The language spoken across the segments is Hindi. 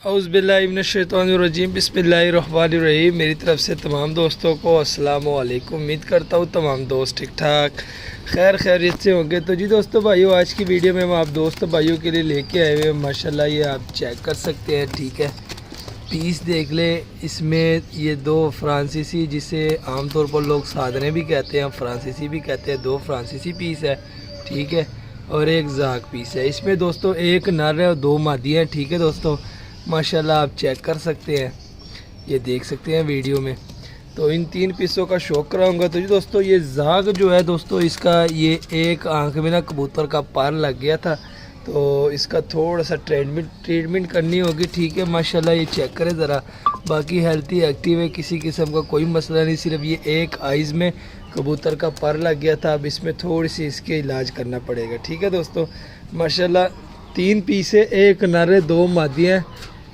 औज़ुबिल्लाहिमिनश्शैतानिर्रजीम बिस्मिल्लाहिर्रहमानिर्रहीम। मेरी तरफ़ से तमाम दोस्तों को अस्सलाम वालेकुम। उम्मीद करता हूँ तमाम दोस्त ठीक ठाक खैरियत से होंगे। तो जी दोस्तों भाइयों, आज की वीडियो में हम आप दोस्त भाइयों के लिए लेके आए हुए हैं। माशाल्लाह ये आप चेक कर सकते हैं, ठीक है। पीस देख ले, इसमें ये दो फ्रांसीसी, जिसे आमतौर पर लोग सादने भी कहते हैं, फ्रांसीसी भी कहते हैं, दो फ्रांसीसी पीस है, ठीक है, और एक जाक पीस है। इसमें दोस्तों एक नर है और दो मादियाँ हैं, ठीक है दोस्तों। माशाल्लाह आप चेक कर सकते हैं, ये देख सकते हैं वीडियो में। तो इन तीन पीसों का शौक कराऊंगा। तो जी दोस्तों, ये जाग जो है दोस्तों, इसका ये एक आंख में ना कबूतर का पर लग गया था, तो इसका थोड़ा सा ट्रीटमेंट करनी होगी, ठीक है। माशाल्लाह ये चेक करें ज़रा, बाकी हेल्थी एक्टिव है, किसी किस्म का कोई मसला नहीं। सिर्फ ये एक आइज़ में कबूतर का पर लग गया था, अब इसमें थोड़ी सी इसके इलाज करना पड़ेगा, ठीक है दोस्तों। माशाल्लाह तीन पीस है, एक नर दो मादियाँ,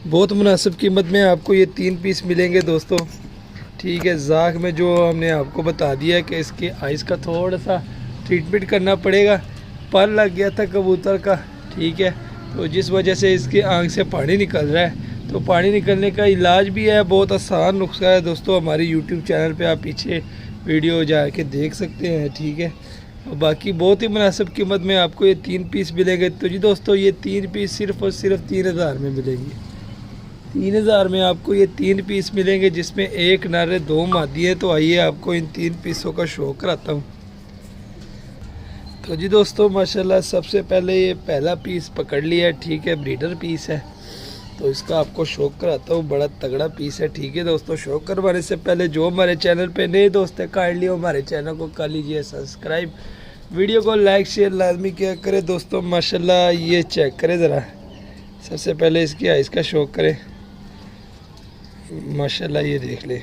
बहुत मुनासिब कीमत में आपको ये तीन पीस मिलेंगे दोस्तों, ठीक है। जाक में जो हमने आपको बता दिया है कि इसके आइज़ का थोड़ा सा ट्रीटमेंट करना पड़ेगा, पर लग गया था कबूतर का, ठीक है। तो जिस वजह से इसकी आँख से पानी निकल रहा है, तो पानी निकलने का इलाज भी है, बहुत आसान नुस्खा है दोस्तों। हमारी यूट्यूब चैनल पे आप पीछे वीडियो जाके देख सकते हैं, ठीक है। और बाकी बहुत ही मुनासिब कीमत में आपको ये तीन पीस मिलेंगे। तो जी दोस्तों, ये तीन पीस सिर्फ़ और सिर्फ 3000 में मिलेंगे। 3000 में आपको ये तीन पीस मिलेंगे, जिसमें एक नर दो मादी है। तो आइए आपको इन तीन पीसों का शौक कराता हूँ। तो जी दोस्तों, माशाल्लाह सबसे पहले ये पहला पीस पकड़ लिया है, ठीक है, ब्रीडर पीस है। तो इसका आपको शौक कराता हूँ, बड़ा तगड़ा पीस है, ठीक है दोस्तों। शौक करवाने से पहले जो हमारे चैनल पे नए दोस्त हैं, काइंडली हमारे चैनल को कर लीजिए सब्सक्राइब, वीडियो को लाइक शेयर लाजमी किया करें दोस्तों। माशाल्लाह ये चेक करें ज़रा, सबसे पहले इसकी आइज़ का शौक करें। माशाल्लाह ये देख ले,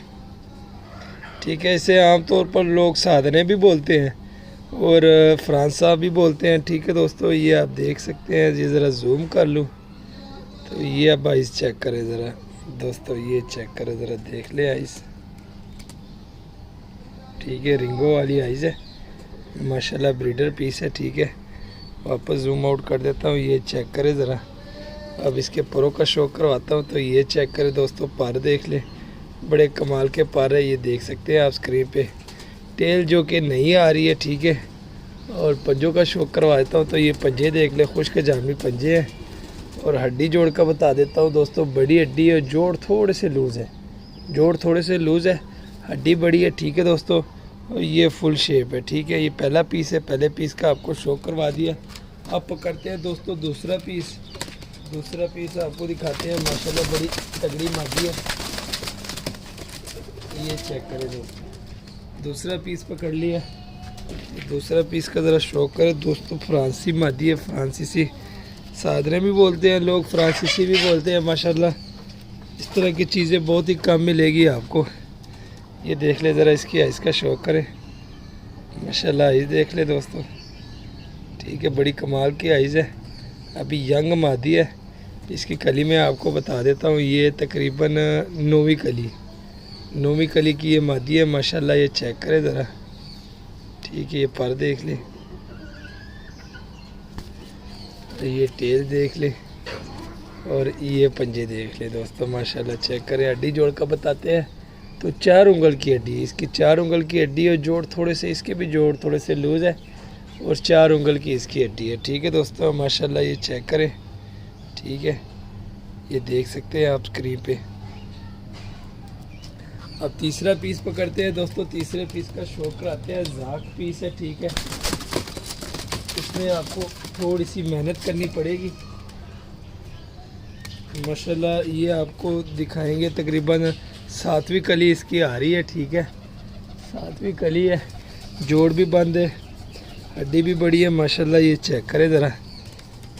ठीक है। इसे आमतौर पर लोग सादने भी बोलते हैं और फ्रांसा भी बोलते हैं, ठीक है दोस्तों। ये आप देख सकते हैं, ये ज़रा जूम कर लूँ तो ये अब आइज़ चेक करें ज़रा दोस्तों, ये चेक करें ज़रा, देख ले आइज़, ठीक है, रिंगो वाली आइज़ है। माशाल्लाह ब्रीडर पीस है, ठीक है। वापस जूम आउट कर देता हूँ, ये चेक करें ज़रा। अब इसके परों का शौक करवाता हूँ, तो ये चेक करें दोस्तों, पर देख ले, बड़े कमाल के पर है, ये देख सकते हैं आप स्क्रीन पे। टेल जो कि नहीं आ रही है, ठीक है। और पंजों का शौक करवा देता हूँ, तो ये पंजे देख ले, खुश्क जामी पंजे हैं। और हड्डी जोड़ का बता देता हूँ दोस्तों, बड़ी हड्डी है, जोड़ थोड़े से लूज़ है, जोड़ थोड़े से लूज़ है, हड्डी बड़ी है, ठीक है दोस्तों। और ये फुल शेप है, ठीक है। ये पहला पीस है, पहले पीस का आपको शौक करवा दिया। अब पकड़ते हैं दोस्तों दूसरा पीस। दूसरा पीस आपको दिखाते हैं, माशाल्लाह बड़ी तगड़ी मादी है, ये चेक करें दोस्तों। दूसरा पीस पकड़ लिया, दूसरा पीस का ज़रा शौक करें दोस्तों। फ्रांसी मादी है, फ्रांसीसी सादरे भी बोलते हैं लोग, फ्रांसीसी भी बोलते हैं। माशाल्लाह इस तरह की चीज़ें बहुत ही कम मिलेगी आपको। ये देख ले ज़रा, इसकी आइज़ का शौक करें। माशाल्लाह आइज़ देख ले दोस्तों, ठीक है, बड़ी कमाल की आइज़ है, अभी यंग मादी है। इसकी कली मैं आपको बता देता हूँ, ये तकरीबन 9वीं कली की ये मादी है। माशाल्लाह ये चेक करें ज़रा, ठीक है। ये पर देख ले, तो ये टेल देख ले, और ये पंजे देख ले दोस्तों। माशाल्लाह चेक करें। हड्डी जोड़ का बताते हैं, तो 4 उंगल की हड्डी, इसकी 4 उंगल की हड्डी, और जोड़ थोड़े से, इसके भी जोड़ थोड़े से लूज़ है, और 4 उंगल की इसकी हड्डी है, ठीक है दोस्तों। माशाल्लाह ये चेक करें, ठीक है, ये देख सकते हैं आप स्क्रीन पे। अब तीसरा पीस पकड़ते हैं दोस्तों। तीसरे पीस का शौक कराते हैं, जाक पीस है, ठीक है। इसमें आपको थोड़ी सी मेहनत करनी पड़ेगी। माशाल्लाह ये आपको दिखाएंगे, तकरीबन 7वीं कली इसकी आ रही है, ठीक है, 7वीं कली है, जोड़ भी बंद है, हड्डी भी बड़ी है। माशाल्लाह ये चेक करें ज़रा,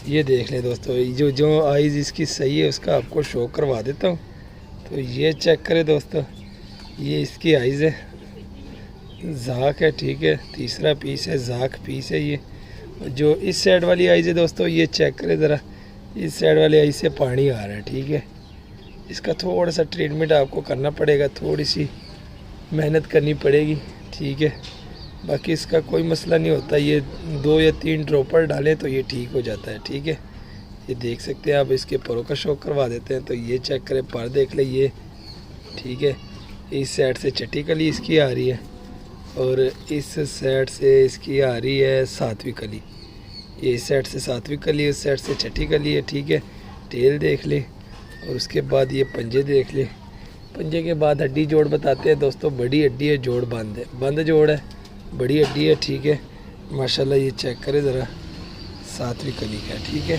ये देख ले दोस्तों, जो आइज़ इसकी सही है उसका आपको शो करवा देता हूँ। तो ये चेक करें दोस्तों, ये इसकी आइज़ है, जाक है, ठीक है। तीसरा पीस है, जाक पीस है ये। जो इस साइड वाली आइज़ है दोस्तों, ये चेक करें ज़रा, इस साइड वाली आइज़ से पानी आ रहा है, ठीक है। इसका थोड़ा सा ट्रीटमेंट आपको करना पड़ेगा, थोड़ी सी मेहनत करनी पड़ेगी, ठीक है। बाकी इसका कोई मसला नहीं होता, ये 2 या 3 ड्रॉपर डालें तो ये ठीक हो जाता है, ठीक है। ये देख सकते हैं आप। इसके परों का शौक करवा देते हैं तो ये चेक करें, पर देख ले ये, ठीक है। इस साइड से छठी कली इसकी आ रही है और इस साइड से इसकी आ रही है 7वीं कली। ये इस साइड से 7वीं कली, उस साइड से छठी कली है, ठीक है। टेल देख ले और उसके बाद ये पंजे देख ले। पंजे के बाद हड्डी जोड़ बताते हैं दोस्तों। बड़ी हड्डी है, जोड़ बंद है, बंद जोड़ है, बड़ी हड्डी है, ठीक है। माशाल्लाह ये चेक करें ज़रा, 7वीं कली का, ठीक है।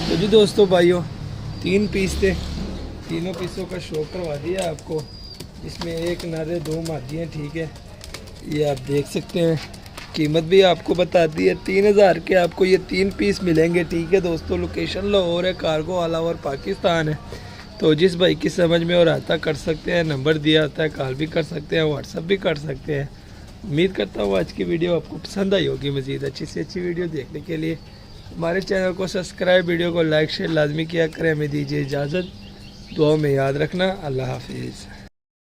तो जी दोस्तों भाइयों 3 पीस थे, तीनों पीसों का शौक करवा दिया आपको। इसमें एक नर है, 2 मादी हैं, ठीक है। ये आप देख सकते हैं। कीमत भी आपको बता दी है, 3000 के आपको ये 3 पीस मिलेंगे, ठीक है दोस्तों। लोकेशन लाहौर है, कार्गो ऑल ओवर पाकिस्तान है। तो जिस भाई की समझ में और आता कर सकते हैं, नंबर दिया होता है, कॉल भी कर सकते हैं, व्हाट्सअप भी कर सकते हैं। उम्मीद करता हूँ आज की वीडियो आपको पसंद आई होगी। मज़ीद अच्छी से अच्छी वीडियो देखने के लिए हमारे चैनल को सब्सक्राइब, वीडियो को लाइक शेयर लाजमी किया करें। हमें दीजिए इजाज़त, दुआ में याद रखना। अल्लाह हाफिज़।